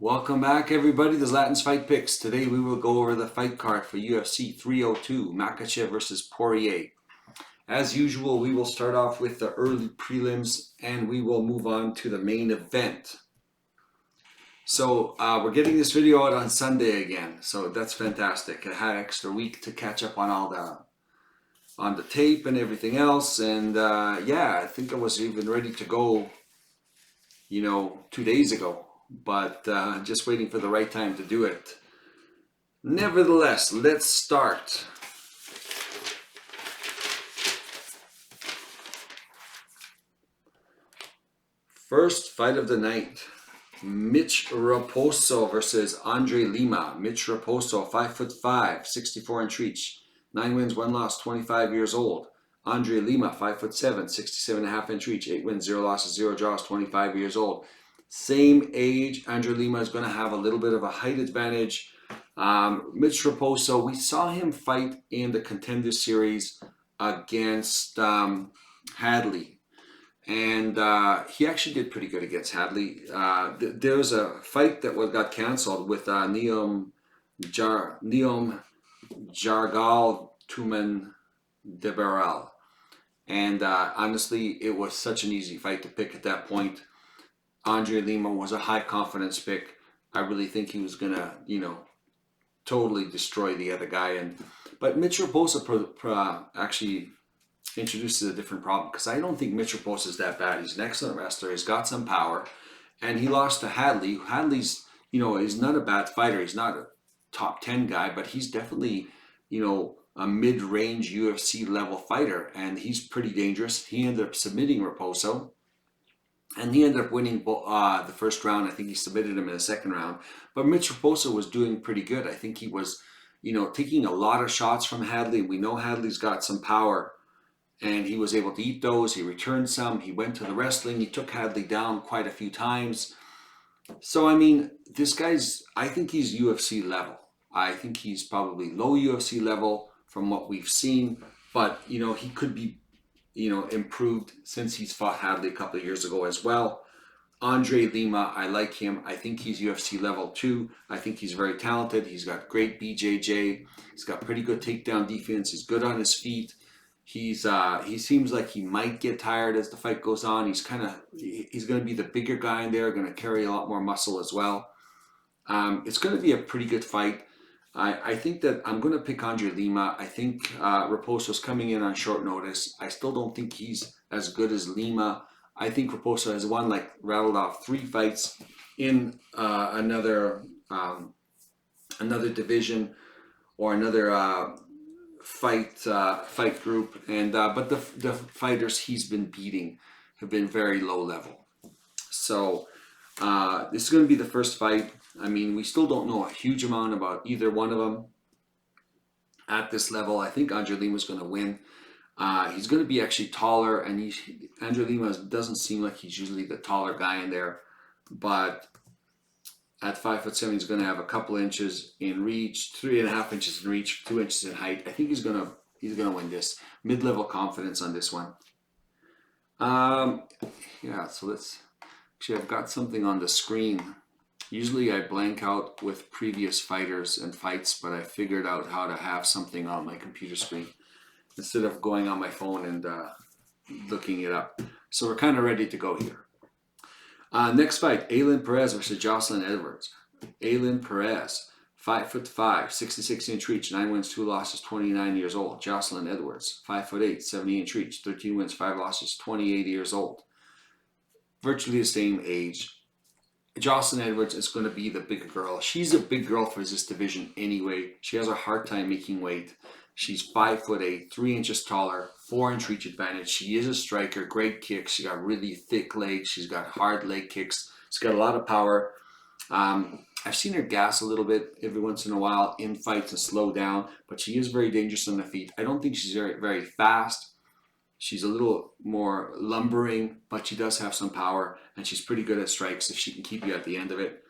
Welcome back, everybody, to Zlatan's Fight Picks. Today we will go over the fight card for UFC 302, Makhachev vs. Poirier. As usual, we will start off with the early prelims and we will move on to the main event. So we're getting this video out on Sunday again, so that's fantastic. I had an extra week to catch up on all the tape and everything else, and yeah, I think I was even ready to go, 2 days ago. But just waiting for the right time to do it. Nevertheless, let's start. First fight of the night, Mitch Raposo versus Andre Lima. Mitch Raposo, 5'5", 64-inch reach, 9 wins, 1 loss, 25 years old. Andre Lima, 5'7", 67.5-inch reach, 8 wins, 0 losses, 0 draws, 25 years old. Same age. Andre Lima is going to have a little bit of a height advantage. Mitch Raposo, we saw him fight in the Contender Series against Hadley. And he actually did pretty good against Hadley. There was a fight that got canceled with Neom Jargal Tumen Deberal. And honestly, it was such an easy fight to pick at that point. Andre Lima was a high confidence pick. I really think he was gonna, totally destroy the other guy. But Mitch Raposo actually introduces a different problem, because I don't think Mitch Raposo is that bad. He's an excellent wrestler. He's got some power, and he lost to Hadley. Hadley's, he's not a bad fighter. He's not a top 10 guy, but he's definitely, a mid-range UFC level fighter, and he's pretty dangerous. He ended up submitting Raposo. And he ended up winning the first round. I think he submitted him in the second round. But Mitch Raposo was doing pretty good. I think he was, taking a lot of shots from Hadley. We know Hadley's got some power. And he was able to eat those. He returned some. He went to the wrestling. He took Hadley down quite a few times. So, this guy's, I think he's UFC level. I think he's probably low UFC level from what we've seen. But, he could be improved since he's fought Hadley a couple of years ago as well. Andre Lima, I like him. I think he's UFC level too. I think he's very talented. He's got great BJJ. He's got pretty good takedown defense. He's good on his feet. He seems like he might get tired as the fight goes on. He's going to be the bigger guy in there, going to carry a lot more muscle as well. It's going to be a pretty good fight. I think that I'm going to pick Andre Lima. I think Raposo's coming in on short notice. I still don't think he's as good as Lima. I think Raposo has rattled off 3 fights in another division or another fight group. And but the fighters he's been beating have been very low level. So this is going to be the first fight. We still don't know a huge amount about either one of them at this level. I think Andre Lima's going to win. He's going to be actually taller, and Andre Lima doesn't seem like he's usually the taller guy in there. But at 5'7", he's going to have a couple inches in reach, 3.5 inches in reach, 2 inches in height. I think he's going to win this. Mid-level confidence on this one. Yeah. So let's actually, I've got something on the screen. Usually I blank out with previous fighters and fights, but I figured out how to have something on my computer screen instead of going on my phone and looking it up. So we're kind of ready to go here. Next fight, Perez versus Jocelyn Edwards. Perez, 5'5", 66-inch reach, 9 wins, 2 losses, 29 years old. Jocelyn Edwards, 5'8", 70-inch reach, 13 wins, 5 losses, 28 years old. Virtually the same age. Jocelyn Edwards is going to be the bigger girl. She's a big girl for this division anyway. She has a hard time making weight. She's 5'8", 3 inches taller, 4-inch reach advantage. She is a striker, great kicks. She got really thick legs. She's got hard leg kicks. She's got a lot of power. I've seen her gas a little bit every once in a while in fights and slow down, but she is very dangerous on the feet. I don't think she's very, very fast. She's a little more lumbering, but she does have some power, and she's pretty good at strikes if she can keep you at the end of it.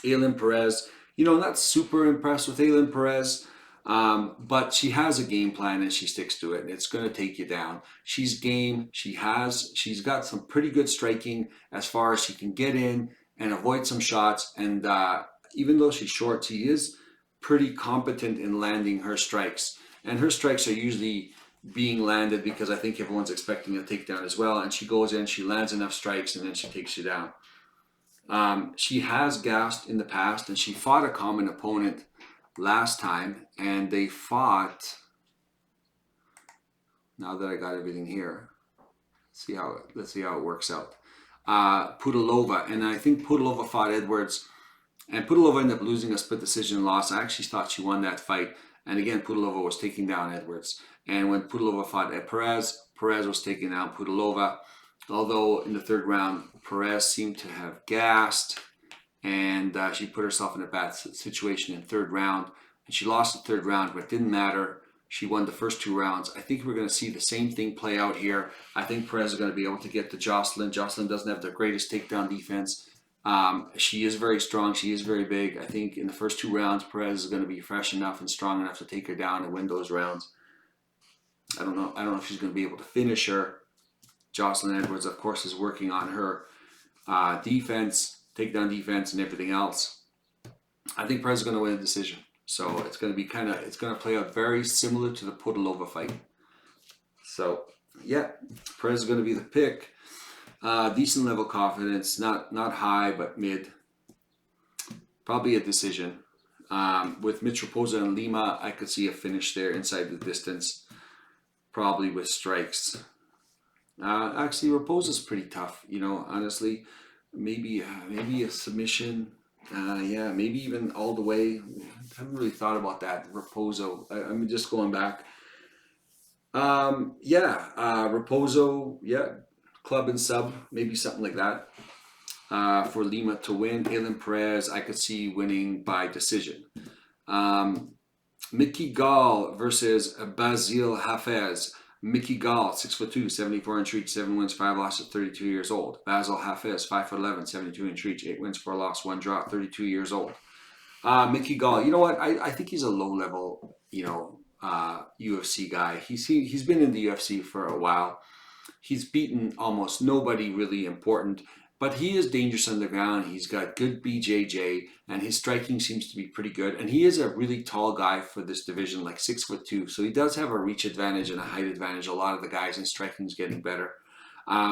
Perez, not super impressed with Perez. But she has a game plan and she sticks to it, and it's going to take you down. She's game. She's got some pretty good striking as far as she can get in and avoid some shots. And even though she's short, she is pretty competent in landing her strikes. And her strikes are usually being landed because I think everyone's expecting a takedown as well. And she goes in, she lands enough strikes, and then she takes you down. She has gassed in the past, and she fought a common opponent last time, and they fought. Now that I got everything here, let's see how it works out. Pudilova, and I think Pudilova fought Edwards, and Pudilova ended up losing a split decision loss. I actually thought she won that fight, and again, Pudilova was taking down Edwards. And when Pudilova fought Perez, Perez was taking down Pudilova. Although in the third round, Perez seemed to have gassed, and she put herself in a bad situation in third round, and she lost the third round, but it didn't matter. She won the first 2 rounds. I think we're going to see the same thing play out here. I think Perez is going to be able to get to Jocelyn. Jocelyn doesn't have the greatest takedown defense. She is very strong. She is very big. I think in the first 2 rounds, Perez is going to be fresh enough and strong enough to take her down and win those rounds. I don't know if she's going to be able to finish her. Jocelyn Edwards, of course, is working on her defense, takedown defense, and everything else. I think Perez is going to win a decision. So it's going to be it's going to play out very similar to the Pudilova fight. So yeah, Perez is going to be the pick. Decent level confidence, not high, but mid. Probably a decision. With Mitch Raposa and Lima, I could see a finish there inside the distance. Probably with strikes. Actually, Raposa's pretty tough, honestly. Maybe a submission. Yeah, maybe even all the way. I haven't really thought about that. Raposo. I'm just going back. Raposo, yeah. Club and sub, maybe something like that. For Lima to win. Aylin Perez, I could see winning by decision. Mickey Gall versus Basil Hafez. Mickey Gall, 6'2", 74-inch reach, 7 wins, 5 losses, 32 years old. Basil Hafez, 5'11", 72-inch reach, 8 wins, 4 losses, 1 draw, 32 years old. Mickey Gall, you know what? I think he's a low-level, UFC guy. He's been in the UFC for a while. He's beaten almost nobody really important, but he is dangerous on the ground. He's got good BJJ, and his striking seems to be pretty good. And he is a really tall guy for this division, like 6'2". So he does have a reach advantage and a height advantage. A lot of the guys in striking is getting better.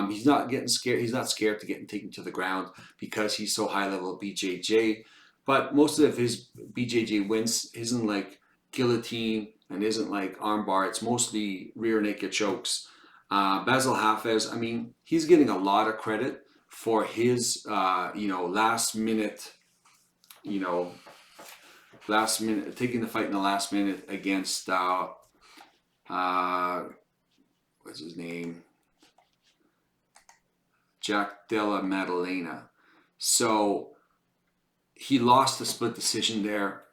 He's not getting scared. He's not scared to get taken to the ground because he's so high level BJJ. But most of his BJJ wins isn't like guillotine and isn't like armbar. It's mostly rear naked chokes. Basil Hafez, I mean, he's getting a lot of credit for his, last minute, taking the fight in the last minute against, what's his name? Jack Della Maddalena. So he lost the split decision there,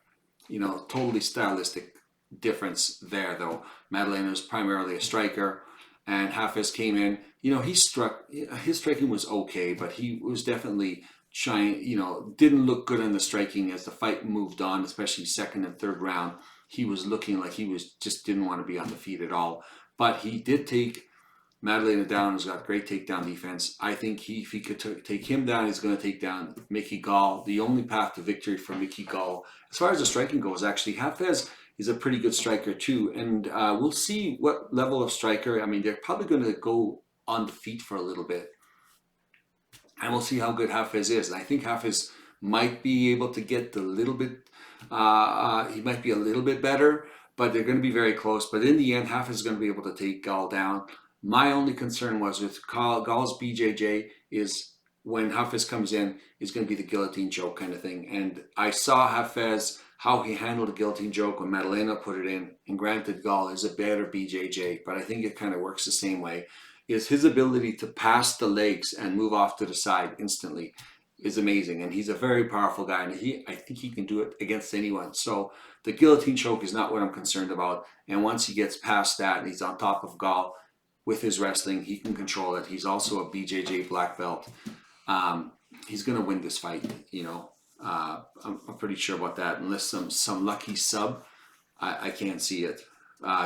totally stylistic difference there though. Maddalena is primarily a striker. And Hafez came in, his striking was okay, but he was definitely trying, didn't look good in the striking as the fight moved on, especially second and third round. He was looking like he didn't want to be on the feet at all. But he did take Maddalena down. He's got great takedown defense. I think if he could take him down, he's going to take down Mickey Gall. The only path to victory for Mickey Gall, as far as the striking goes, actually, Hafez is a pretty good striker too, and we'll see what level of striker. I mean, they're probably going to go on the feet for a little bit, and we'll see how good Hafez is. And I think Hafez might be able to get a little bit. He might be a little bit better, but they're going to be very close. But in the end, Hafez is going to be able to take Gall down. My only concern was with Gall's BJJ is when Hafez comes in, it's going to be the guillotine choke kind of thing. And I saw Hafez, how he handled the guillotine choke when Maddalena put it in. And granted, Gall is a better BJJ, but I think it kind of works the same way. Is his ability to pass the legs and move off to the side instantly is amazing. And he's a very powerful guy, and I think he can do it against anyone. So the guillotine choke is not what I'm concerned about. And once he gets past that and he's on top of Gall with his wrestling, he can control it. He's also a BJJ black belt. He's going to win this fight, I'm pretty sure about that. Unless some lucky sub, I can't see it.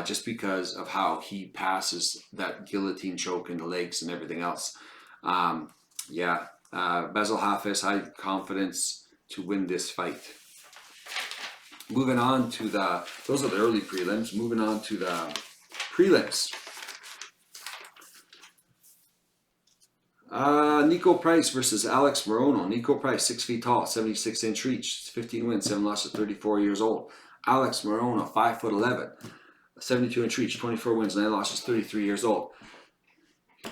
Just because of how he passes that guillotine choke in the legs and everything else. Yeah, Basil Hafez, high confidence to win this fight. Moving on to those are the early prelims. Moving on to the prelims. Nico Price versus Alex Morono. Nico Price, 6 feet tall, 76-inch reach, 15 wins, 7 losses, 34 years old. Alex Morono, 5'11", 72-inch reach, 24 wins, 9 losses, 33 years old.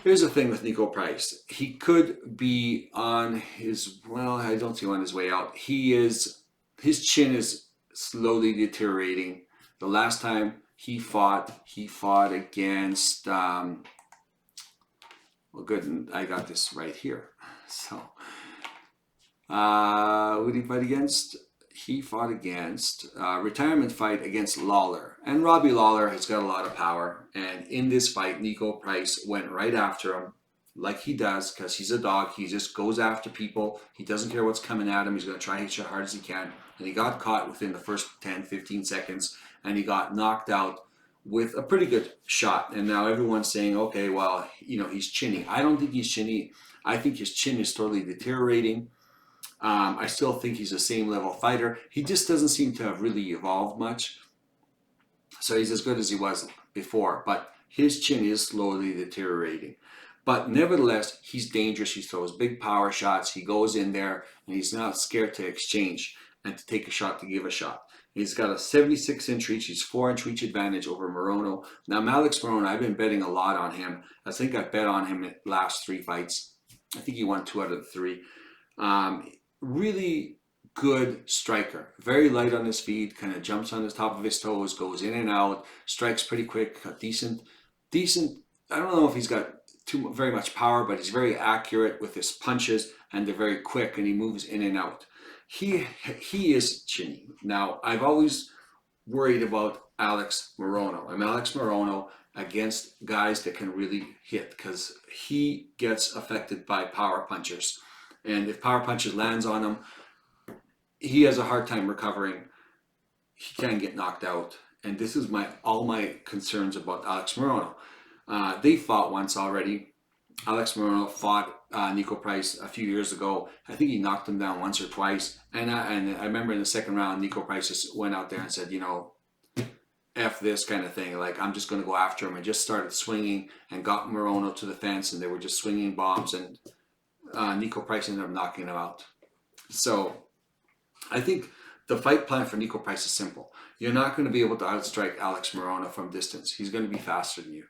Here's the thing with Nico Price. He could be on his, well, I don't see him on his way out. His chin is slowly deteriorating. The last time he fought against, well, good, I got this right here. So, who did he fight against? He fought against retirement fight against Lawler. And Robbie Lawler has got a lot of power. And in this fight, Nico Price went right after him like he does because he's a dog. He just goes after people. He doesn't care what's coming at him. He's going to try to hit you as hard as he can. And he got caught within the first 10, 15 seconds. And he got knocked out with a pretty good shot. And now everyone's saying, okay, well, you know, he's chinny. I don't think he's chinny. I think his chin is totally deteriorating. I still think he's the same level fighter. He just doesn't seem to have really evolved much. So he's as good as he was before, but his chin is slowly deteriorating. But nevertheless, he's dangerous. He throws big power shots. He goes in there and he's not scared to exchange and to take a shot, to give a shot. He's got a 76-inch reach. He's 4-inch reach advantage over Morono. Now, Alex Morono, I've been betting a lot on him. I think I bet on him in the last 3 fights. I think he won 2 out of the 3. Really good striker. Very light on his feet, kind of jumps on the top of his toes, goes in and out, strikes pretty quick, decent. I don't know if he's got very much power, but he's very accurate with his punches, and they're very quick, and he moves in and out. He is chinny. Now, I've always worried about Alex Morono. I'm Alex Morono against guys that can really hit because he gets affected by power punchers. And if power punches lands on him, he has a hard time recovering. He can get knocked out. And this is all my concerns about Alex Morono. They fought once already. Alex Morono fought Nico Price a few years ago. I think he knocked him down once or twice. And I remember in the second round, Nico Price just went out there and said, you know, F this kind of thing. Like, I'm just going to go after him. And just started swinging and got Morono to the fence. And they were just swinging bombs. And Nico Price ended up knocking him out. So I think the fight plan for Nico Price is simple. You're not going to be able to outstrike Alex Morono from distance. He's going to be faster than you.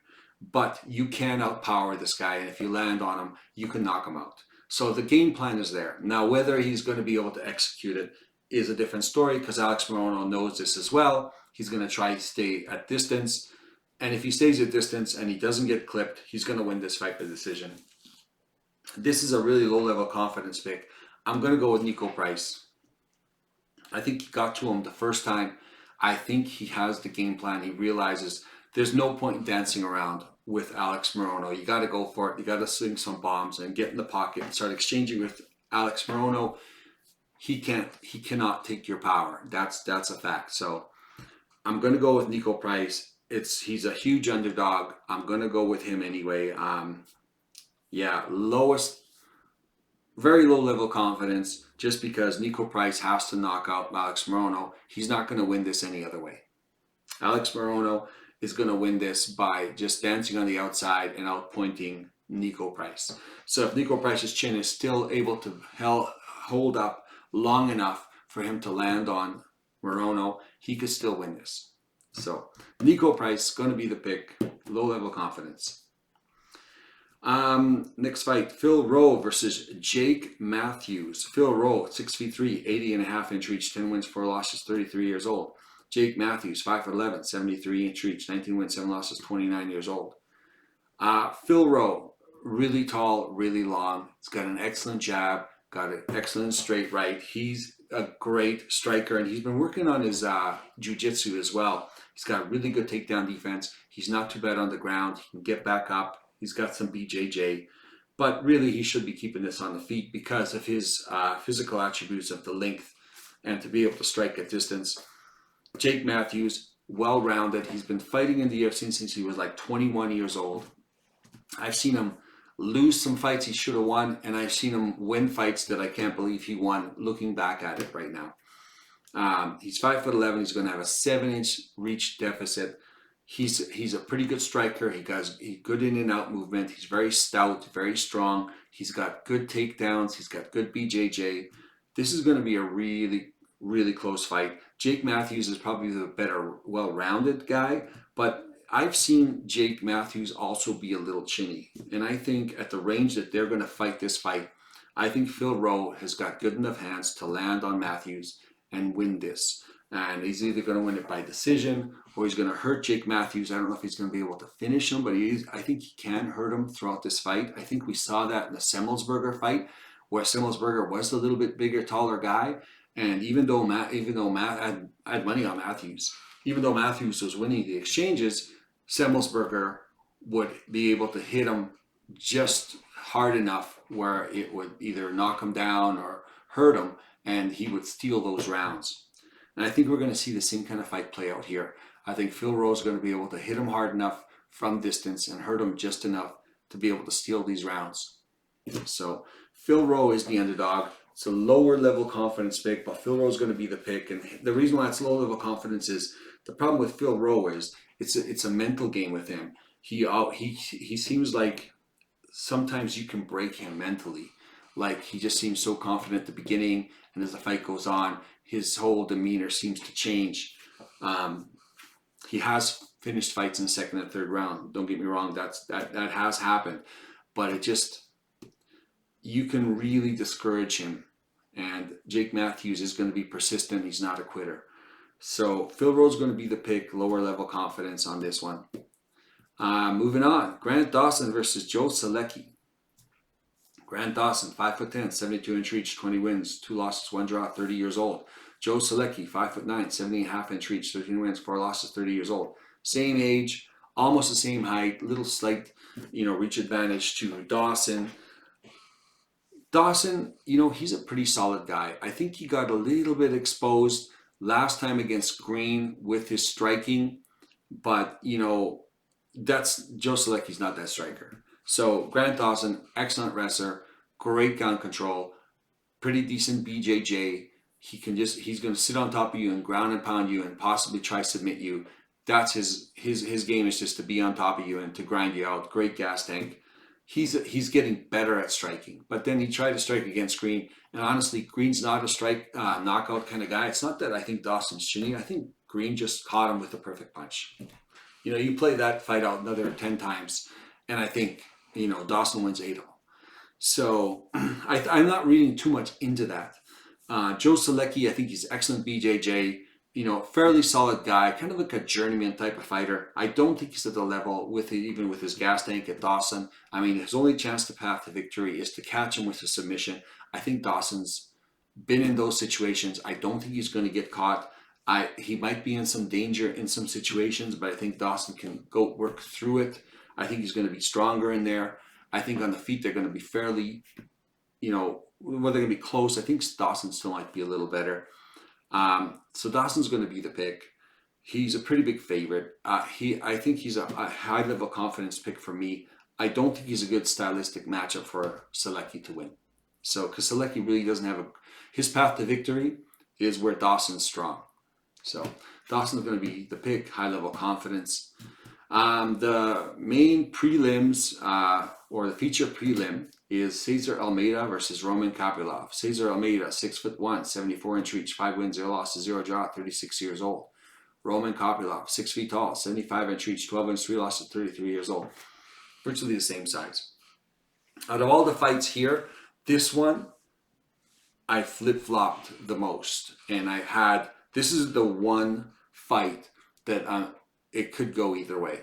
But you can outpower this guy, and if you land on him, you can knock him out. So the game plan is there. Now, whether he's going to be able to execute it is a different story because Alex Morono knows this as well. He's going to try to stay at distance. And if he stays at distance and he doesn't get clipped, he's going to win this fight by decision. This is a really low-level confidence pick. I'm going to go with Nico Price. I think he got to him the first time. I think he has the game plan. He realizes there's no point in dancing around with Alex Morono. You got to go for it. You got to swing some bombs and get in the pocket and start exchanging with Alex Morono. He cannot take your power. That's a fact. So I'm going to go with Nico Price. He's a huge underdog. I'm going to go with him anyway. Yeah, very low level confidence just because Nico Price has to knock out Alex Morono. He's not going to win this any other way. Alex Morono is going to win this by just dancing on the outside and outpointing Nico Price. So if Nico Price's chin is still able to hold up long enough for him to land on Morono, he could still win this. So Nico Price going to be the pick, low level confidence. Next fight, Phil Rowe versus Jake Matthews. Phil Rowe, 6'3", 80.5-inch reach, 10 wins, 4 losses, 33 years old. Jake Matthews, 5'11", 73-inch reach, 19 wins, 7 losses, 29 years old. Phil Rowe, really tall, really long. He's got an excellent jab, got an excellent straight right. He's a great striker, and he's been working on his jiu-jitsu as well. He's got really good takedown defense. He's not too bad on the ground. He can get back up. He's got some BJJ, but really he should be keeping this on the feet because of his physical attributes of the length and to be able to strike at distance. Jake Matthews, well-rounded. He's been fighting in the UFC since he was like 21 years old. I've seen him lose some fights he should have won, and I've seen him win fights that I can't believe he won looking back at it right now. He's 5'11". He's going to have a 7-inch reach deficit. He's a pretty good striker. He good in and out movement. He's very stout, very strong. He's got good takedowns. He's got good BJJ. This is going to be a really, really close fight. Jake Matthews is probably the better, well-rounded guy, but I've seen Jake Matthews also be a little chinny. And I think at the range that they're going to fight this fight, I think Phil Rowe has got good enough hands to land on Matthews and win this. And he's either going to win it by decision or he's going to hurt Jake Matthews. I don't know if he's going to be able to finish him, but I think he can hurt him throughout this fight. I think we saw that in the Semmelsberger fight, where Semmelsberger was a little bit bigger, taller guy. And even though Matt I had money on Matthews, even though Matthews was winning the exchanges, Semmelsberger would be able to hit him just hard enough where it would either knock him down or hurt him, and he would steal those rounds. And I think we're going to see the same kind of fight play out here. I think Phil Rowe is going to be able to hit him hard enough from distance and hurt him just enough to be able to steal these rounds. So Phil Rowe is the underdog. It's a lower level confidence pick, but Phil Rowe is going to be the pick. And the reason why it's low level confidence is the problem with Phil Rowe is it's a mental game with him. He seems like sometimes you can break him mentally. Like he just seems so confident at the beginning, and as the fight goes on, his whole demeanor seems to change. He has finished fights in the second and third round. Don't get me wrong, that has happened, but it just, you can really discourage him. And Jake Matthews is going to be persistent. He's not a quitter. So Phil Rowe's going to be the pick, lower level confidence on this one. Moving on, Grant Dawson versus Joe Zaleski. Grant Dawson, 5'10", 72-inch reach, 20 wins, 2 losses, 1 draw, 30 years old. Joe Zaleski, 5'9", 70.5-inch reach, 13 wins, 4 losses, 30 years old. Same age, almost the same height, little slight, reach advantage to Dawson. Dawson, he's a pretty solid guy. I think he got a little bit exposed last time against Green with his striking, but that's Joe Zaleski's not that striker. So Grant Dawson, excellent wrestler, great ground control, pretty decent BJJ. He's going to sit on top of you and ground and pound you and possibly try to submit you. That's his game, is just to be on top of you and to grind you out. Great gas tank. He's getting better at striking, but then he tried to strike against Green, and honestly, Green's not a knockout kind of guy. It's not that I think Dawson's chinny. I think Green just caught him with the perfect punch. You play that fight out another 10 times, and I think Dawson wins 8 of them. So I'm not reading too much into that. Joe Zaleski, I think he's excellent BJJ. Fairly solid guy, kind of like a journeyman type of fighter. I don't think he's at the level even with his gas tank at Dawson. I mean, his only chance to path to victory is to catch him with a submission. I think Dawson's been in those situations. I don't think he's going to get caught. He might be in some danger in some situations, but I think Dawson can go work through it. I think he's going to be stronger in there. I think on the feet they're going to be fairly, whether they're going to be close. I think Dawson still might be a little better. So Dawson's going to be the pick. He's a pretty big favorite. I think he's a high level confidence pick for me. I don't think he's a good stylistic matchup for Zaleski to win. So, because Zaleski really doesn't have his path to victory is where Dawson's strong. So Dawson's going to be the pick, high level confidence. The main prelims, or the feature prelim, is Cesar Almeida versus Roman Kopylov. Cesar Almeida, 6'1", 74-inch reach, 5 wins, 0 losses, 0 draw, 36 years old. Roman Kopylov, 6 feet tall, 75-inch reach, 12 wins, 3 losses, 33 years old. Virtually the same size. Out of all the fights here, this one I flip-flopped the most. And this is the one fight that it could go either way.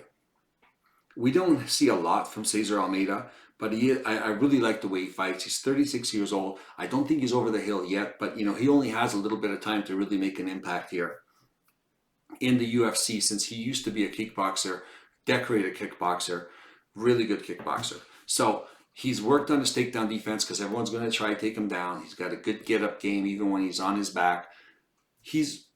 We don't see a lot from Cesar Almeida, but I really like the way he fights. He's 36 years old. I don't think he's over the hill yet, but he only has a little bit of time to really make an impact here in the UFC, since he used to be a kickboxer, decorated kickboxer, really good kickboxer. So he's worked on his takedown defense because everyone's going to try to take him down. He's got a good get-up game even when he's on his back. He's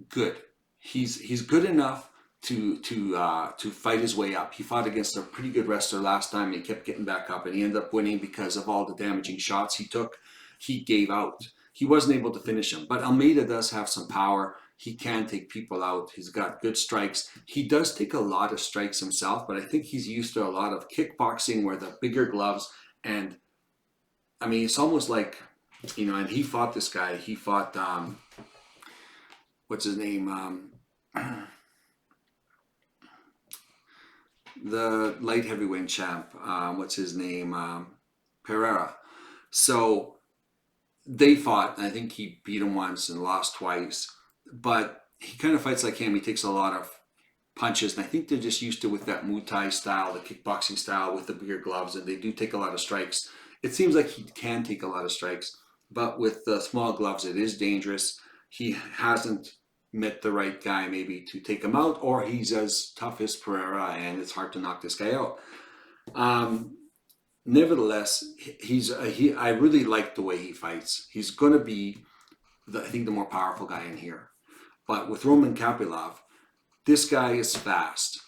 good. He's good enough to fight his way up. He fought against a pretty good wrestler last time. And he kept getting back up, and he ended up winning because of all the damaging shots he took. He gave out. He wasn't able to finish him. But Almeida does have some power. He can take people out. He's got good strikes. He does take a lot of strikes himself, but I think he's used to a lot of kickboxing where the bigger gloves. And I mean, it's almost like, you know, and he fought this guy. He fought, what's his name? The light heavyweight champ. What's his name? Perez. So they fought. I think he beat him once and lost twice. But he kind of fights like him. He takes a lot of punches, and I think they're just used to with that Muay Thai style, the kickboxing style with the bigger gloves, and they do take a lot of strikes. It seems like he can take a lot of strikes, but with the small gloves, it is dangerous. He hasn't met the right guy maybe to take him out, or he's as tough as Pereira, and it's hard to knock this guy out. Nevertheless, I really like the way he fights. He's going to be, I think, the more powerful guy in here. But with Roman Kopylov, this guy is fast.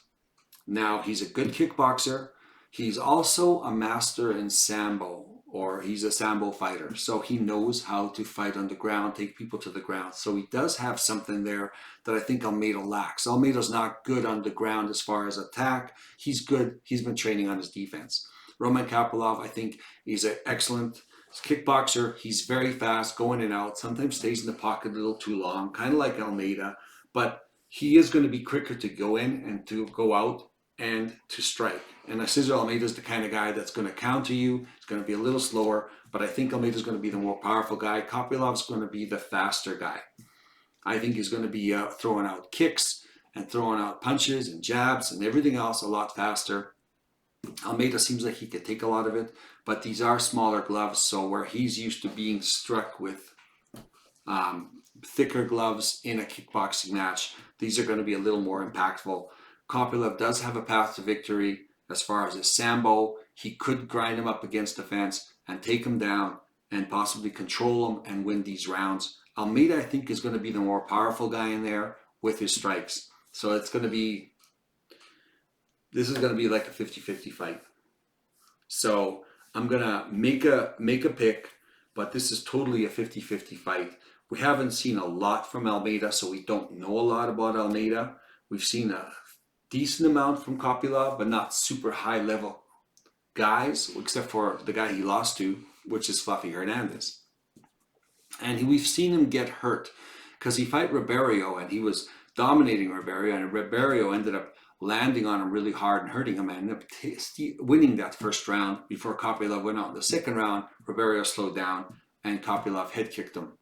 Now, he's a good kickboxer. He's also a master in Sambo, or he's a Sambo fighter. So he knows how to fight on the ground, take people to the ground. So he does have something there that I think Almeida lacks. Almeida's not good on the ground as far as attack. He's good. He's been training on his defense. Roman Kopylov, I think, he's an excellent kickboxer. He's very fast, going in and out. Sometimes stays in the pocket a little too long, kind of like Almeida. But he is going to be quicker to go in and to go out and to strike. And Cesar Almeida is the kind of guy that's going to counter you. It's going to be a little slower, but I think Almeida is going to be the more powerful guy. Kopylov's going to be the faster guy. I think he's going to be throwing out kicks and throwing out punches and jabs and everything else a lot faster. Almeida seems like he could take a lot of it, but these are smaller gloves, so where he's used to being struck with thicker gloves in a kickboxing match, these are going to be a little more impactful. Kopylov does have a path to victory as far as his Sambo. He could grind him up against the fence and take him down and possibly control him and win these rounds. Almeida, I think, is going to be the more powerful guy in there with his strikes. So it's going to be, this is going to be like a 50-50 fight. So I'm going to make a pick, but this is totally a 50-50 fight. We haven't seen a lot from Almeida, so we don't know a lot about Almeida. We've seen a decent amount from Kopylov, but not super high level guys, except for the guy he lost to, which is Fluffy Hernandez. And we've seen him get hurt because he fought Ribeiro and he was dominating Ribeiro, and Ribeiro ended up landing on him really hard and hurting him, and ended up winning that first round before Kopylov went out in the second round. Ribeiro slowed down and Kopylov head kicked him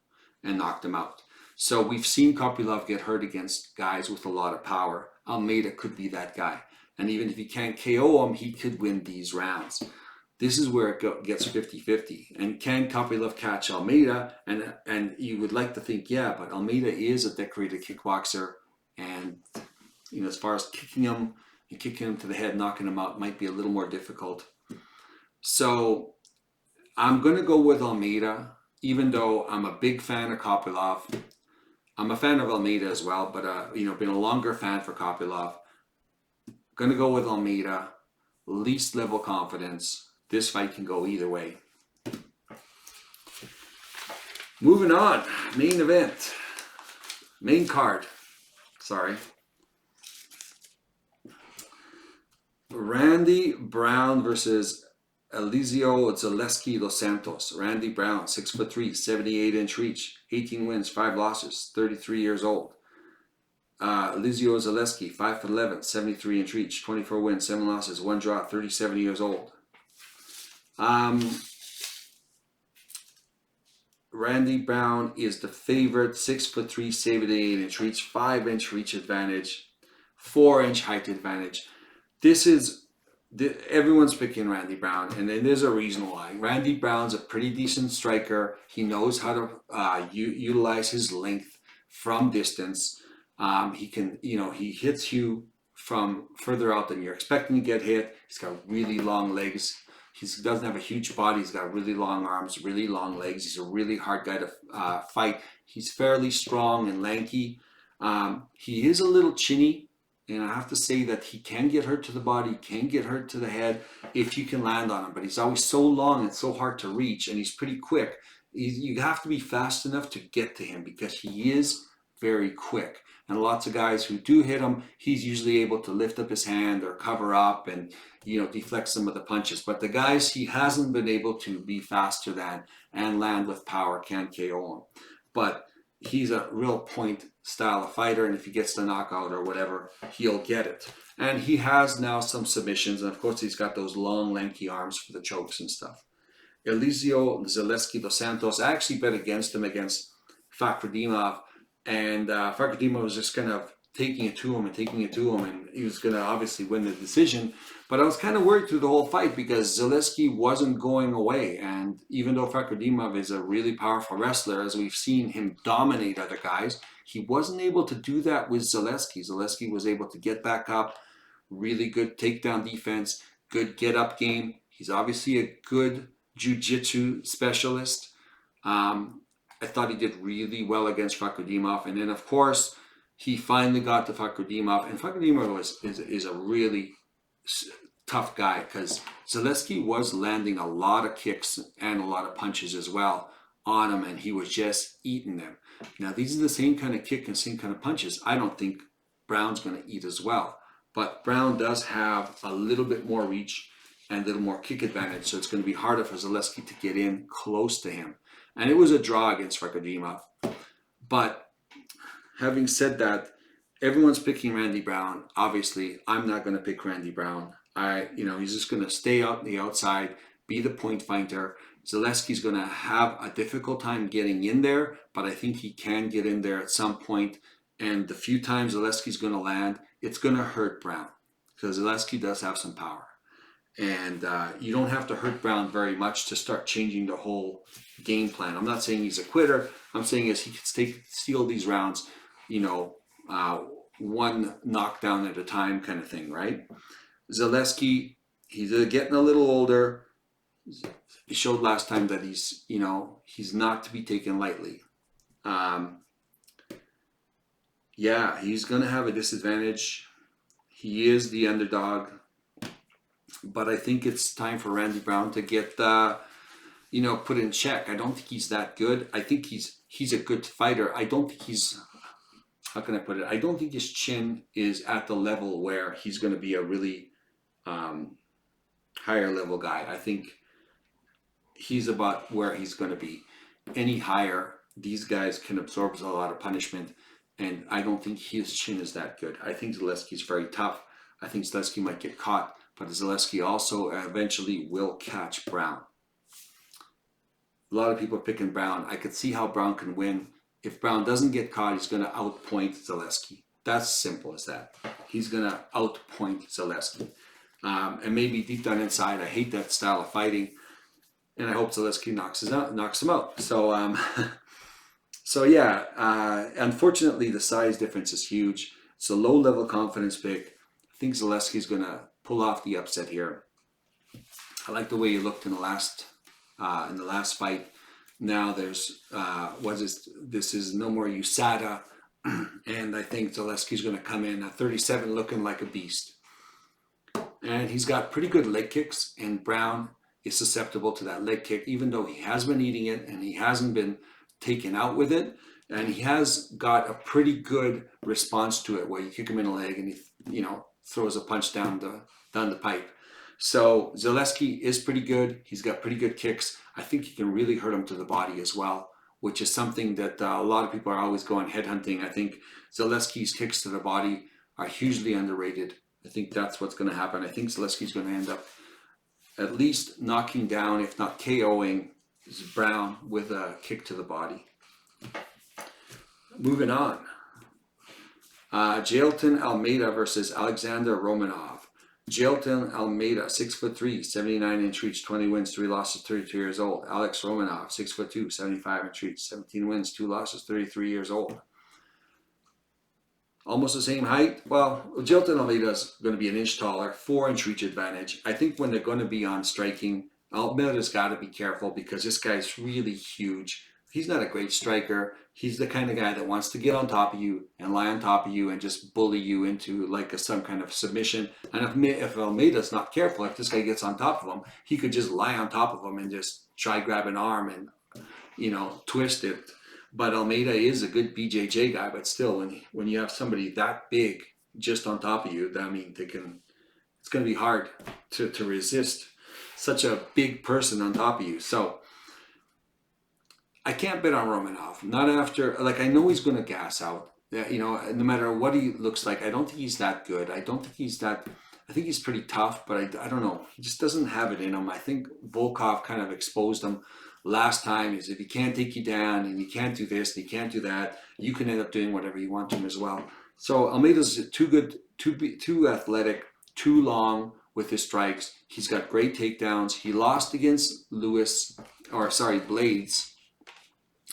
and knocked him out. So we've seen Kopylov get hurt against guys with a lot of power. Almeida could be that guy. And even if he can't KO him, he could win these rounds. This is where it gets 50-50. And can Kopylov catch Almeida? And you would like to think, yeah, but Almeida is a decorated kickboxer. And, you know, as far as kicking him to the head, knocking him out might be a little more difficult. So I'm going to go with Almeida, even though I'm a big fan of Kopylov. I'm a fan of Almeida as well, but, you know, been a longer fan for Kopylov. Going to go with Almeida. Least level confidence. This fight can go either way. Moving on. Main event. Main card. Sorry. Randy Brown versus Eliseo Zaleski dos Santos. Randy Brown, 6'3", 78-inch reach, 18 wins, 5 losses, 33 years old. Eliseo Zaleski, 5'11", 73-inch reach, 24 wins, 7 losses, 1 draw, 37 years old. Randy Brown is the favorite, 6'3", 78-inch reach, 5-inch reach advantage, 4-inch height advantage. Everyone's picking Randy Brown, and there's a reason why. Randy Brown's a pretty decent striker. He knows how to utilize his length from distance. He can, you know, he hits you from further out than you're expecting to get hit. He's got really long legs. He doesn't have a huge body. He's got really long arms, really long legs. He's a really hard guy to fight. He's fairly strong and lanky. He is a little chinny. And I have to say that he can get hurt to the body, can get hurt to the head if you can land on him. But he's always so long and so hard to reach, and he's pretty quick. You have to be fast enough to get to him because he is very quick. And lots of guys who do hit him, he's usually able to lift up his hand or cover up and, you know, deflect some of the punches. But the guys he hasn't been able to be faster than and land with power can KO him. But he's a real point style of fighter, and if he gets the knockout or whatever, he'll get it. And he has now some submissions, and of course he's got those long, lanky arms for the chokes and stuff. Eliseo Zaleski dos Santos, I actually bet against him against Fakhretdinov, and Fakhretdinov was just kind of taking it to him, and he was going to obviously win the decision. But I was kind of worried through the whole fight because Zaleski wasn't going away. And even though Fakhretdinov is a really powerful wrestler, as we've seen him dominate other guys, he wasn't able to do that with Zaleski. Zaleski was able to get back up, really good takedown defense, good get-up game. He's obviously a good jiu-jitsu specialist. I thought he did really well against Fakhretdinov. And then, of course, he finally got to Fakhretdinov. And Fakhretdinov is a really tough guy because Zaleski was landing a lot of kicks and a lot of punches as well on him, and he was just eating them. Now, these are the same kind of kick and same kind of punches I don't think Brown's going to eat as well. But Brown does have a little bit more reach and a little more kick advantage, so it's going to be harder for Zaleski to get in close to him. And it was a draw against Fakhretdinov. But having said that, everyone's picking Randy Brown. Obviously, I'm not going to pick Randy Brown. He's just going to stay out on the outside, be the point fighter. Zaleski's going to have a difficult time getting in there, but I think he can get in there at some point. And the few times Zaleski's going to land, it's going to hurt Brown because Zaleski does have some power. And you don't have to hurt Brown very much to start changing the whole game plan. I'm not saying he's a quitter. I'm saying is he can steal these rounds, one knockdown at a time kind of thing, right? Zaleski, he's getting a little older. He showed last time that he's not to be taken lightly. He's going to have a disadvantage. He is the underdog. But I think it's time for Randy Brown to get, put in check. I don't think he's that good. I think he's a good fighter. I don't think he's, how can I put it? I don't think his chin is at the level where he's going to be a really higher level guy. I think he's about where he's going to be. Any higher, these guys can absorb a lot of punishment. And I don't think his chin is that good. I think Zaleski's very tough. I think Zaleski might get caught. But Zaleski also eventually will catch Brown. A lot of people are picking Brown. I could see how Brown can win. If Brown doesn't get caught, he's going to outpoint Zaleski. That's simple as that. He's going to outpoint Zaleski. And maybe deep down inside, I hate that style of fighting. And I hope Zaleski knocks him out. So, unfortunately, the size difference is huge. It's a low-level confidence pick. I think Zaleski's going to pull off the upset here. I like the way he looked in the last fight. Now there's this is no more USADA, and I think Zaleski's going to come in at 37 looking like a beast. And he's got pretty good leg kicks, and Brown is susceptible to that leg kick, even though he has been eating it and he hasn't been taken out with it, and he has got a pretty good response to it where you kick him in the leg and he throws a punch down the pipe. So Zaleski is pretty good. He's got pretty good kicks. I think he can really hurt him to the body as well, which is something that a lot of people are always going headhunting. I think Zaleski's kicks to the body are hugely underrated. I think that's what's going to happen. I think Zaleski's going to end up at least knocking down, if not KOing, Brown with a kick to the body. Moving on. Jailton Almeida versus Alexander Romanov. Jailton Almeida, 6'3", 79-inch reach, 20 wins, 3 losses, 32 years old. Alex Romanov, 6'2", 75-inch reach, 17 wins, 2 losses, 33 years old. Almost the same height. Well, Jailton Almeida is going to be an inch taller, 4-inch reach advantage. I think when they're going to be on striking, Almeida's got to be careful because this guy's really huge. he's not a great striker. He's the kind of guy that wants to get on top of you and lie on top of you and just bully you into like some kind of submission. And if Almeida's not careful, if this guy gets on top of him, he could just lie on top of him and just try grab an arm and, you know, twist it. But Almeida is a good BJJ guy, but still, when you have somebody that big just on top of you, I mean, it's going to be hard to resist such a big person on top of you. So I can't bet on Romanov. Not after, like, I know he's going to gas out. You know, no matter what he looks like, I don't think he's that good. I think he's pretty tough, but I don't know. He just doesn't have it in him. I think Volkov kind of exposed him last time, is if he can't take you down and you can't do this and you can't do that, you can end up doing whatever you want to him as well. So Almeida's too good, too athletic, too long with his strikes. He's got great takedowns. He lost against Blades.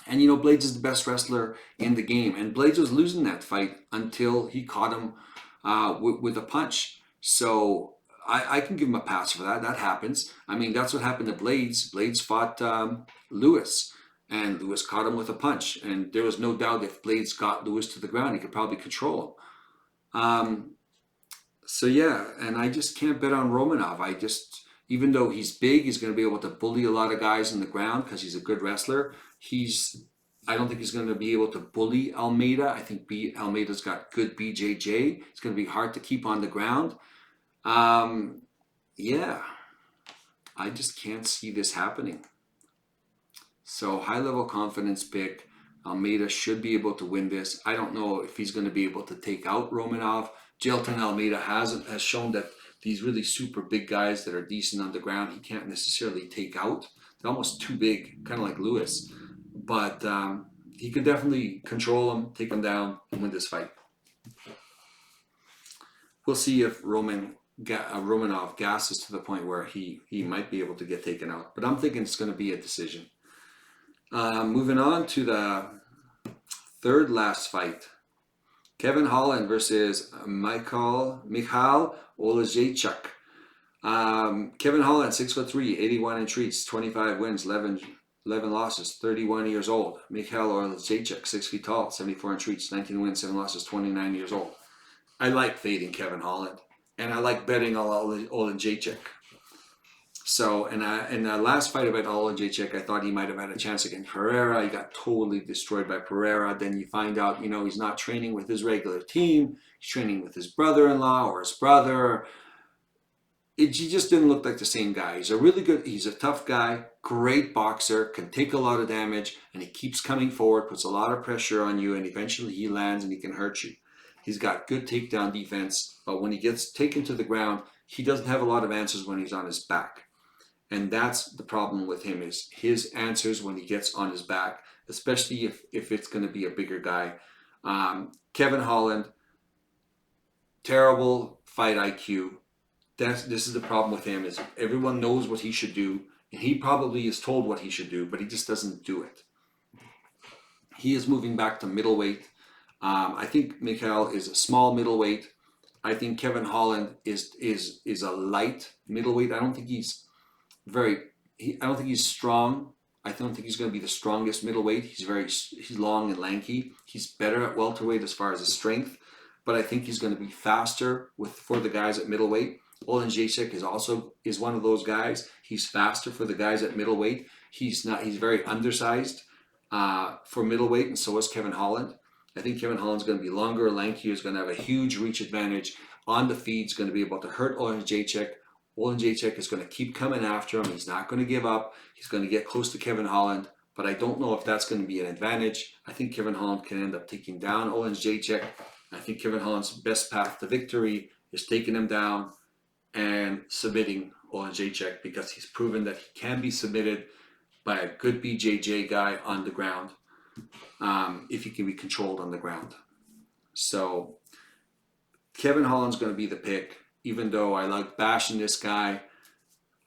And, you know, Blades is the best wrestler in the game. And Blades was losing that fight until he caught him with a punch. So I can give him a pass for that. That happens. I mean, that's what happened to Blades. Blades fought Lewis, and Lewis caught him with a punch. And there was no doubt if Blades got Lewis to the ground, he could probably control him. So, yeah, and I just can't bet on Romanov. Even though he's big, he's going to be able to bully a lot of guys in the ground because he's a good wrestler. I don't think he's going to be able to bully Almeida. I think Almeida's got good BJJ. It's going to be hard to keep on the ground. Yeah, I just can't see this happening. So high-level confidence pick. Almeida should be able to win this. I don't know if he's going to be able to take out Romanov. Jailton Almeida has shown that these really super big guys that are decent on the ground, he can't necessarily take out. They're almost too big, kind of like Lewis. But he could definitely control him, take him down, and win this fight. We'll see if Romanov gasses to the point where he might be able to get taken out. But I'm thinking it's going to be a decision. Moving on to the third last fight. Kevin Holland versus Mikhail Oleksiejczuk. Kevin Holland, 6'3", 81 entreats, 25 wins, 11 losses, 31 years old. Mikhail Oleksiejczuk, 6 feet tall, 74 entreats, 19 wins, 7 losses, 29 years old. I like fading Kevin Holland, and I like betting on Oleksiejczuk. So, in the last fight about Oleksiejczuk, I thought he might have had a chance against Pereira. He got totally destroyed by Pereira. Then you find out, you know, he's not training with his regular team. He's training with his brother-in-law or his brother. He just didn't look like the same guy. He's a tough guy, great boxer, can take a lot of damage, and he keeps coming forward, puts a lot of pressure on you, and eventually he lands and he can hurt you. He's got good takedown defense, but when he gets taken to the ground, he doesn't have a lot of answers when he's on his back. And that's the problem with him, is his answers when he gets on his back, especially if it's going to be a bigger guy. Kevin Holland, terrible fight IQ. This is the problem with him, is everyone knows what he should do, and he probably is told what he should do, but he just doesn't do it. He is moving back to middleweight. I think Mikhail is a small middleweight. I think Kevin Holland is a light middleweight. I don't think he's strong. I don't think he's going to be the strongest middleweight. He's long and lanky. He's better at welterweight as far as his strength, but I think he's going to be faster for the guys at middleweight. Oleksiejczuk is one of those guys. He's faster for the guys at middleweight. He's very undersized for middleweight, and so is Kevin Holland. I think Kevin Holland's going to be longer, lankier. He's going to have a huge reach advantage on the feet. He's going to be able to hurt Oleksiejczuk. Oleksiejczuk is going to keep coming after him. He's not going to give up. He's going to get close to Kevin Holland, but I don't know if that's going to be an advantage. I think Kevin Holland can end up taking down Oleksiejczuk. I think Kevin Holland's best path to victory is taking him down and submitting Oleksiejczuk, because he's proven that he can be submitted by a good BJJ guy on the ground, if he can be controlled on the ground. So Kevin Holland's going to be the pick, even though I like bashing this guy.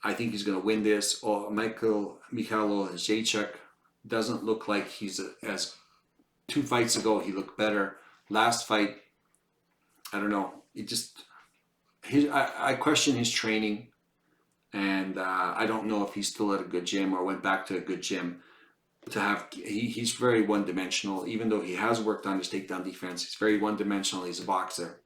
I think he's going to win this. Mikhail Oleksiejczuk doesn't look like he's as 2 fights ago he looked better. Last fight, I don't know. I question his training, and I don't know if he's still at a good gym or went back to a good gym. to have. He's very one-dimensional, even though he has worked on his takedown defense. He's very one-dimensional. He's a boxer.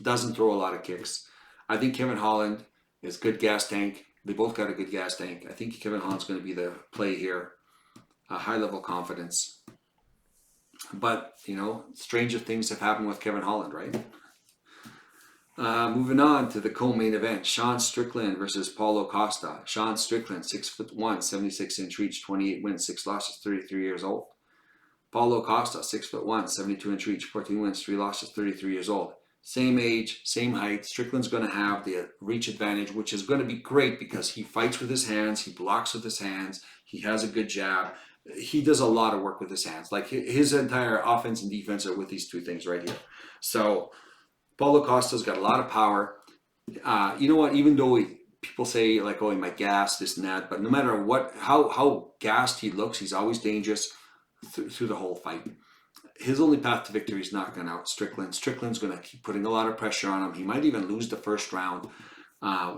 Doesn't throw a lot of kicks. I think Kevin Holland is good gas tank. They both got a good gas tank. I think Kevin Holland's going to be the play here. A high level confidence. But, you know, stranger things have happened with Kevin Holland, right? Moving on to the co-main event. Sean Strickland versus Paulo Costa. Sean Strickland, 6'1", 76-inch reach, 28 wins, 6 losses, 33 years old. Paulo Costa, 6'1", 72-inch reach, 14 wins, 3 losses, 33 years old. Same age, same height. Strickland's going to have the reach advantage, which is going to be great because he fights with his hands, he blocks with his hands, he has a good jab. He does a lot of work with his hands. Like his entire offense and defense are with these two things right here. So Paulo Costa's got a lot of power. You know what? Even though people say like, oh, he might gas this and that, but no matter what, how gassed he looks, he's always dangerous through the whole fight. His only path to victory is knocking out Strickland. Strickland's going to keep putting a lot of pressure on him. He might even lose the first round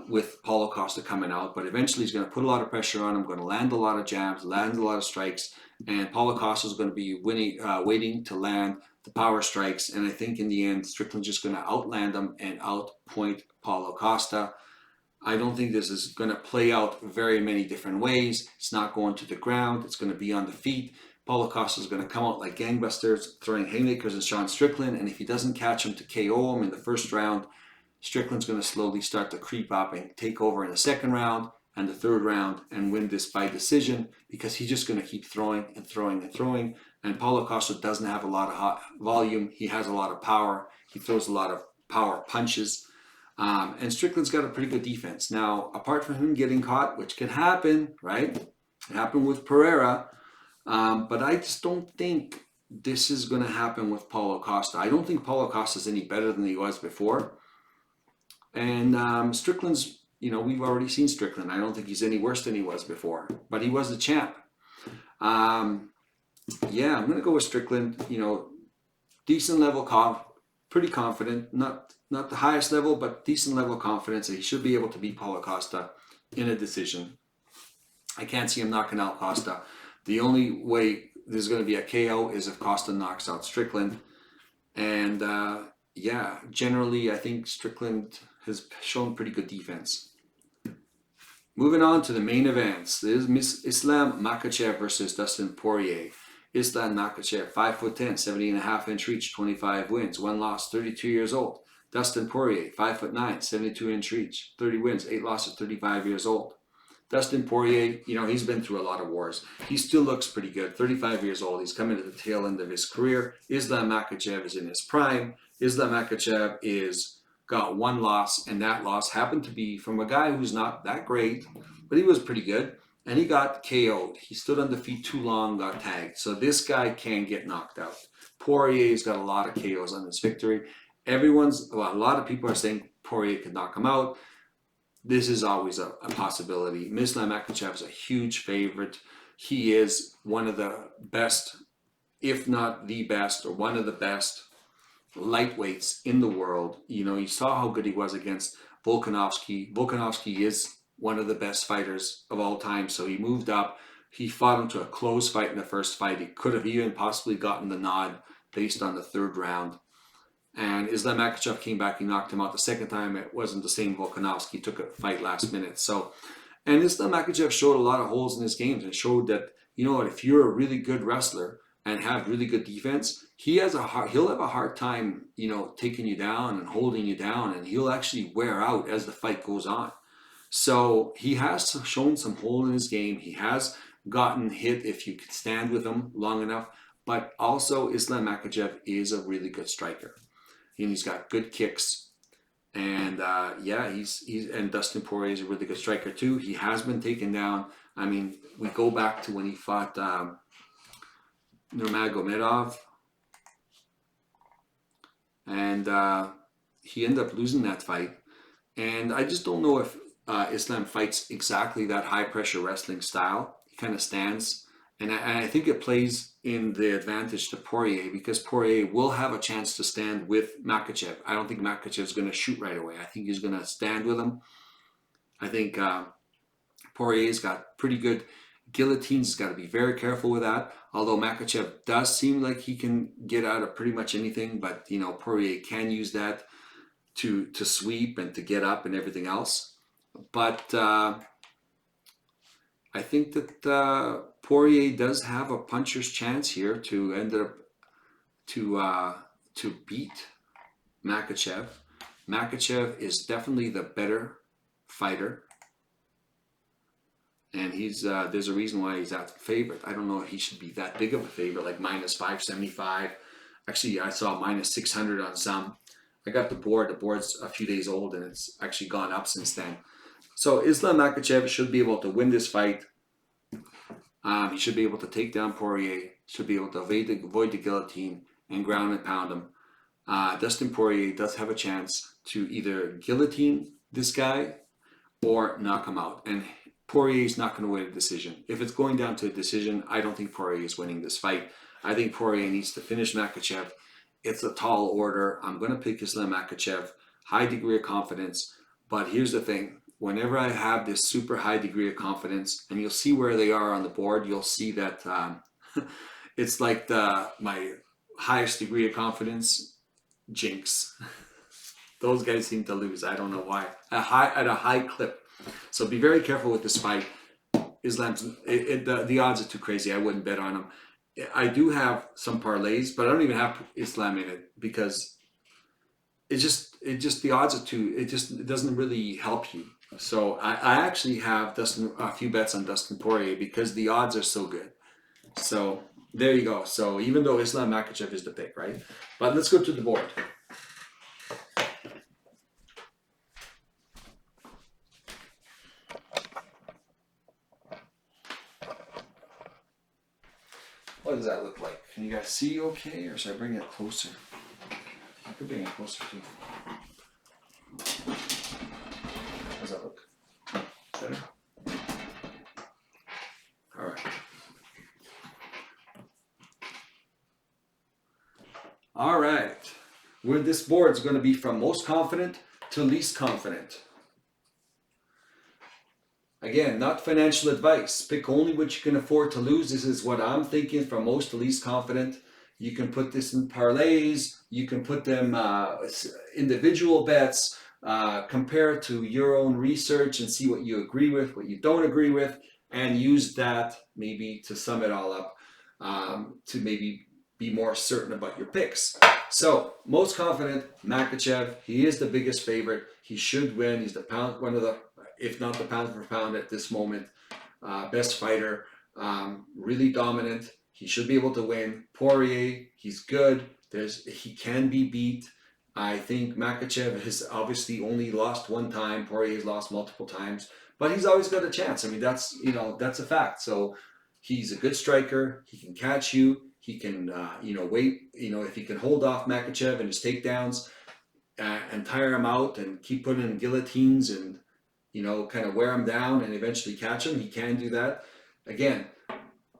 with Paulo Costa coming out, but eventually he's going to put a lot of pressure on him, going to land a lot of jabs, land a lot of strikes, and Paulo Costa is going to be waiting to land the power strikes, and I think in the end, Strickland's just going to outland him and outpoint Paulo Costa. I don't think this is going to play out very many different ways. It's not going to the ground. It's going to be on the feet. Paulo Costa is going to come out like gangbusters, throwing haymakers at Sean Strickland, and if he doesn't catch him to KO him in the first round, Strickland's going to slowly start to creep up and take over in the second round and the third round and win this by decision because he's just going to keep throwing and throwing and throwing. And Paulo Costa doesn't have a lot of volume. He has a lot of power. He throws a lot of power punches. And Strickland's got a pretty good defense. Now, apart from him getting caught, which can happen, right? It happened with Pereira. But I just don't think this is going to happen with Paulo Costa. I don't think Paulo Costa is any better than he was before. And Strickland's, you know, we've already seen Strickland. I don't think he's any worse than he was before. But he was the champ. Yeah, I'm going to go with Strickland. You know, decent level, pretty confident. Not the highest level, but decent level confidence that he should be able to beat Paulo Costa in a decision. I can't see him knocking out Costa. The only way there's going to be a KO is if Costa knocks out Strickland. And yeah, generally I think Strickland has shown pretty good defense. Moving on to the main events. There's Islam Makhachev versus Dustin Poirier. Islam Makhachev, 5'10", 70.5-inch reach, 25 wins, 1 loss, 32 years old. Dustin Poirier, 5'9", 72-inch reach, 30 wins, 8 losses, 35 years old. Dustin Poirier, you know, he's been through a lot of wars. He still looks pretty good, 35 years old. He's coming to the tail end of his career. Islam Makhachev is in his prime. Islam Makhachev got 1 loss, and that loss happened to be from a guy who's not that great, but he was pretty good. And he got KO'd. He stood on the feet too long, got tagged. So this guy can get knocked out. Poirier's got a lot of KOs on this victory. A lot of people are saying Poirier could knock him out. This is always a possibility. Islam Makhachev is a huge favorite. He is one of the best, if not the best, or one of the best lightweights in the world. You know, you saw how good he was against Volkanovski. Volkanovski is one of the best fighters of all time. So he moved up. He fought him to a close fight in the first fight. He could have even possibly gotten the nod based on the third round. And Islam Makhachev came back. He knocked him out the second time. It wasn't the same Volkanovski. Took a fight last minute. So, and Islam Makhachev showed a lot of holes in his games and showed that, you know what, if you're a really good wrestler and have really good defense, he'll have a hard time, you know, taking you down and holding you down, and he'll actually wear out as the fight goes on. So he has shown some hole in his game. He has gotten hit if you could stand with him long enough. But also Islam Makhachev is a really good striker. And he's got good kicks. And yeah, and Dustin Poirier is a really good striker too. He has been taken down. I mean, we go back to when he fought Nurmagomedov. And he ended up losing that fight. And I just don't know if Islam fights exactly that high pressure wrestling style. He kind of stands, and I think it plays in the advantage to Poirier because Poirier will have a chance to stand with Makhachev. I don't think Makhachev is going to shoot right away. I think he's going to stand with him. I think Poirier's got pretty good Guillotines has got to be very careful with that. Although Makhachev does seem like he can get out of pretty much anything, but you know, Poirier can use that to sweep and to get up and everything else. But I think that Poirier does have a puncher's chance here to end up to beat Makhachev. Makhachev is definitely the better fighter. And he's there's a reason why he's that favorite. I don't know if he should be that big of a favorite, like minus 575. Actually, I saw minus 600 on some. I got the board. The board's a few days old, and it's actually gone up since then. So Islam Makhachev should be able to win this fight. He should be able to take down Poirier. Should be able to avoid the guillotine and ground and pound him. Dustin Poirier does have a chance to either guillotine this guy or knock him out. And Poirier's not going to win a decision. If it's going down to a decision, I don't think Poirier is winning this fight. I think Poirier needs to finish Makhachev. It's a tall order. I'm going to pick Islam Makhachev. High degree of confidence. But here's the thing. Whenever I have this super high degree of confidence, and you'll see where they are on the board, you'll see that it's like my highest degree of confidence jinx. Those guys seem to lose. I don't know why. At a high clip. So be very careful with this fight. Islam's the odds are too crazy. I wouldn't bet on him. I do have some parlays, but I don't even have Islam in it because it just the odds are too. It doesn't really help you. So I actually have a few bets on Dustin Poirier because the odds are so good. So there you go. So even though Islam Makhachev is the pick, right? But let's go to the board. What does that look like? Can you guys see okay, or should I bring it closer? I could bring it closer too. How does that look? Better? All right. All right. Where this board is going to be from most confident to least confident. Again, not financial advice. Pick only what you can afford to lose. This is what I'm thinking from most to least confident. You can put this in parlays. You can put them individual bets. Compare it to your own research and see what you agree with, what you don't agree with, and use that maybe to sum it all up to maybe be more certain about your picks. So, most confident, Makhachev. He is the biggest favorite. He should win. He's one of the, if not the pound for pound at this moment, best fighter, really dominant. He should be able to win. Poirier, he's good. He can be beat. I think Makhachev has obviously only lost one time. Poirier's lost multiple times, but he's always got a chance. I mean, that's a fact. So he's a good striker. He can catch you. He can, wait. If he can hold off Makhachev and his takedowns and tire him out and keep putting in guillotines and kind of wear him down and eventually catch him, he can do that. Again,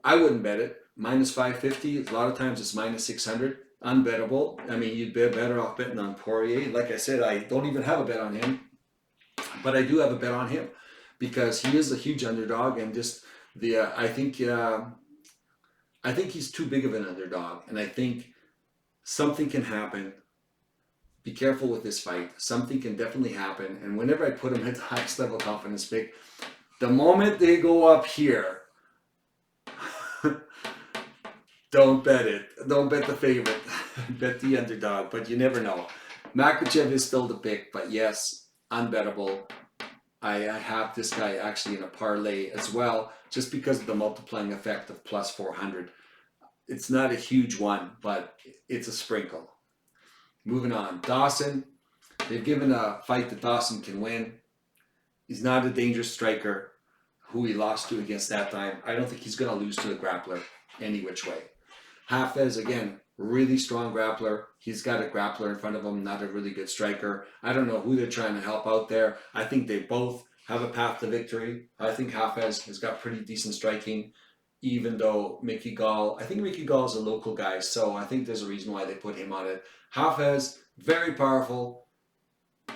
I wouldn't bet it. Minus 550. A lot of times it's minus 600. Unbettable. I mean, you'd be better off betting on Poirier. Like I said, I don't even have a bet on him, but I do have a bet on him because he is a huge underdog, and just I think he's too big of an underdog, and I think something can happen. Be careful with this fight. Something can definitely happen, and whenever I put him at the highest level confidence pick, the moment they go up here, don't bet it. Don't bet the favorite. Bet the underdog, but you never know. Makhachev is still the pick, but yes, unbettable. I have this guy actually in a parlay as well, just because of the multiplying effect of plus 400. It's not a huge one, but it's a sprinkle. Moving on. Dawson. They've given a fight that Dawson can win. He's not a dangerous striker who he lost to against that time. I don't think he's going to lose to the grappler any which way. Hafez, again, really strong grappler. He's got a grappler in front of him, not a really good striker. I don't know who they're trying to help out there. I think they both have a path to victory. I think Hafez has got pretty decent striking, even though Mickey Gall is a local guy, so I think there's a reason why they put him on it. Hafez, very powerful,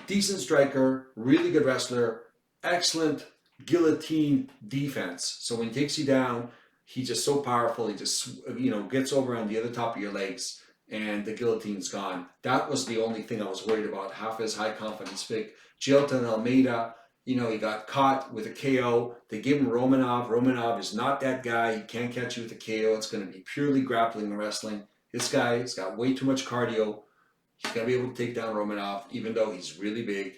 decent striker, really good wrestler, excellent guillotine defense. So when he takes you down, he's just so powerful. He just, you know, gets over on the other top of your legs and the guillotine's gone. That was the only thing I was worried about. Half his high confidence pick. Jilton Almeida, you know, he got caught with a KO. They give him Romanov. Romanov is not that guy. He can't catch you with a KO. It's going to be purely grappling and wrestling. This guy has got way too much cardio. He's going to be able to take down Romanov, even though he's really big.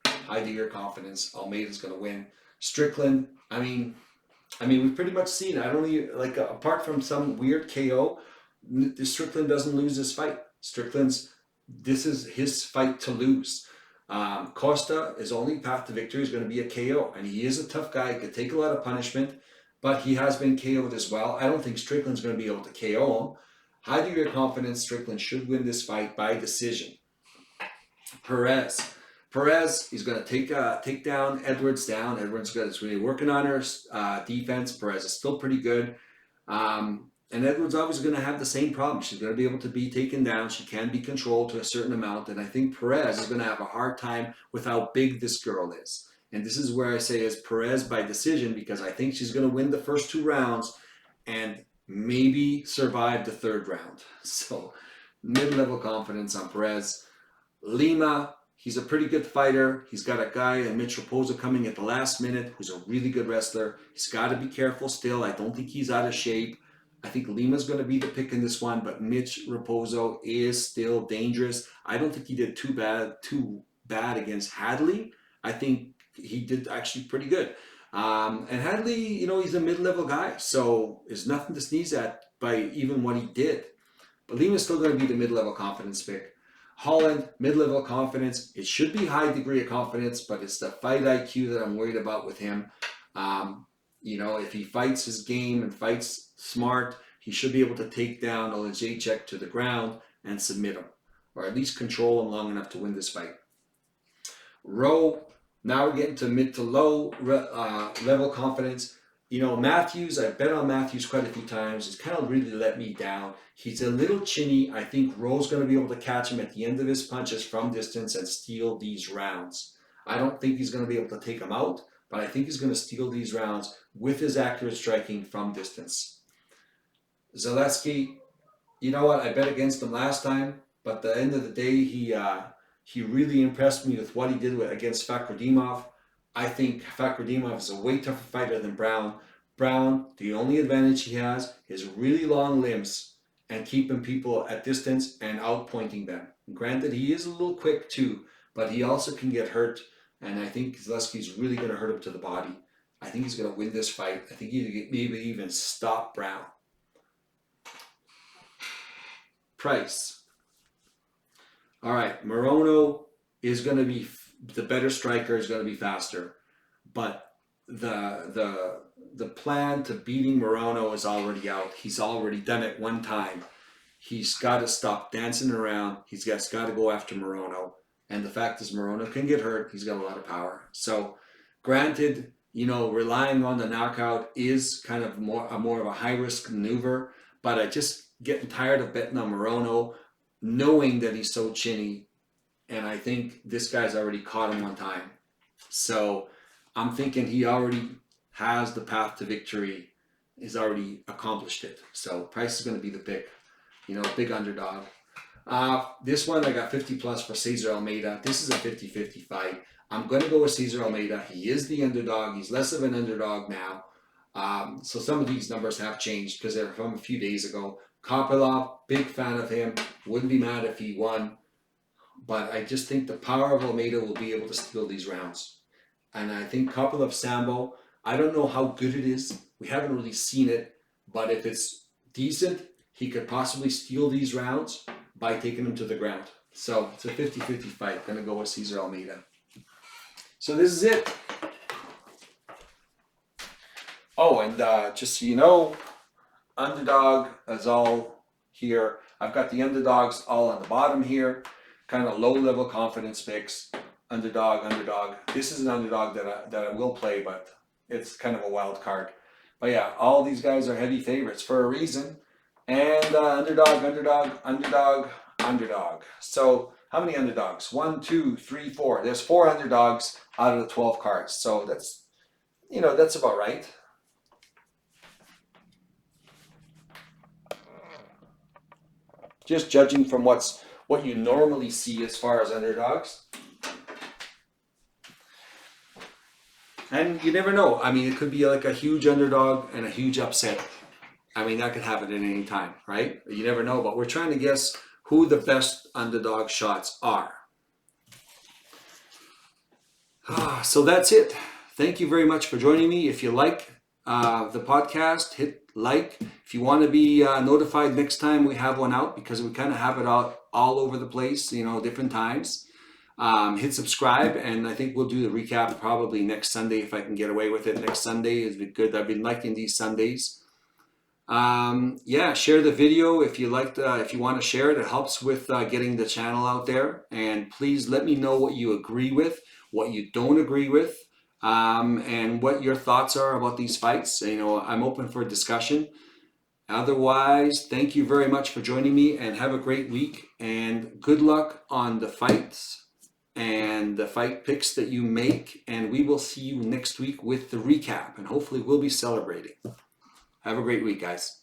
High degree of confidence. Almeida's going to win. Strickland, I mean, we've pretty much seen, I don't even, like, apart from some weird KO, Strickland doesn't lose this fight. This is his fight to lose. Costa, his only path to victory is going to be a KO, and he is a tough guy. He could take a lot of punishment, but he has been KO'd as well. I don't think Strickland's going to be able to KO him. High degree of confidence, Strickland should win this fight by decision. Perez, he's going to take down Edwards down. Edwards is really working on her defense. Perez is still pretty good. And Edwards always going to have the same problem. She's going to be able to be taken down. She can be controlled to a certain amount. And I think Perez is going to have a hard time with how big this girl is. And this is where I say it's Perez by decision, because I think she's going to win the first 2 rounds and maybe survive the 3rd round. So mid-level confidence on Perez. Lima, he's a pretty good fighter. He's got a guy in Mitch Raposo coming at the last minute who's a really good wrestler. He's got to be careful still. I don't think he's out of shape. I think Lima's going to be the pick in this one, but Mitch Raposo is still dangerous. I don't think he did too bad against Hadley. I think he did actually pretty good. And Hadley, you know, he's a mid-level guy, so there's nothing to sneeze at by even what he did. But Lima's still going to be the mid-level confidence pick. Holland, mid-level confidence. It should be high degree of confidence, but it's the fight IQ that I'm worried about with him. You know, if he fights his game and fights smart, he should be able to take down Oleksiejczuk to the ground and submit him, or at least control him long enough to win this fight. Rowe, now we're getting to mid to low level confidence. You know, Matthews, I bet on Matthews quite a few times. He's kind of really let me down. He's a little chinny. I think Rowe's going to be able to catch him at the end of his punches from distance and steal these rounds. I don't think he's going to be able to take him out, but I think he's going to steal these rounds with his accurate striking from distance. Zaleski, you know what? I bet against him last time, but at the end of the day, he really impressed me with what he did against Fakhretdimov. I think Fakhretdimov is a way tougher fighter than Brown. Brown, the only advantage he has is really long limbs and keeping people at distance and outpointing them. Granted, he is a little quick too, but he also can get hurt, and I think Zaleski's really going to hurt him to the body. I think he's going to win this fight. I think he maybe even stop Brown. Price. All right, Morono is going to be the better striker, is going to be faster, but the plan to beating Morono is already out. He's already done it one time. He's got to stop dancing around. He's got to go after Morono. And the fact is, Morono can get hurt. He's got a lot of power. So, granted, you know, relying on the knockout is kind of more of a high risk maneuver. But I just getting tired of betting on Morono, knowing that he's so chinny. And I think this guy's already caught him one time. So I'm thinking he already has the path to victory. He's already accomplished it. So Price is going to be the pick. You know, big underdog. This one I got 50 plus for Cesar Almeida. This is a 50-50 fight. I'm going to go with Cesar Almeida. He is the underdog. He's less of an underdog now. So some of these numbers have changed because they're from a few days ago. Kopylov, big fan of him. Wouldn't be mad if he won. But I just think the power of Almeida will be able to steal these rounds. And I think Kopylov Sambo, I don't know how good it is. We haven't really seen it. But if it's decent, he could possibly steal these rounds by taking them to the ground. So it's a 50-50 fight. Going to go with Cesar Almeida. So this is it. Oh, and just so you know, underdog is all here. I've got the underdogs all on the bottom here. Kind of low-level confidence picks. Underdog. This is an underdog that I will play, but it's kind of a wild card. But yeah, all these guys are heavy favorites for a reason. And underdog. So how many underdogs? 1, 2, 3, 4. There's 4 underdogs out of the 12 cards. So that's you know, that's about right. Just judging from what you normally see as far as underdogs. And you never know. I mean, it could be like a huge underdog and a huge upset. I mean, that could happen at any time, right? You never know, but we're trying to guess who the best underdog shots are. So that's it. Thank you very much for joining me. If you like the podcast, hit like. If you want to be notified next time we have one out, because we kind of have it out all over the place, you know, different times. Hit subscribe, and I think we'll do the recap probably next Sunday if I can get away with it. Next Sunday is good. I've been liking these Sundays. Yeah, share the video if you liked. If you want to share it, it helps with getting the channel out there. And please let me know what you agree with, what you don't agree with, and what your thoughts are about these fights. You know, I'm open for discussion. Otherwise, thank you very much for joining me, and have a great week, and good luck on the fights and the fight picks that you make, and we will see you next week with the recap, and hopefully we'll be celebrating. Have a great week, guys.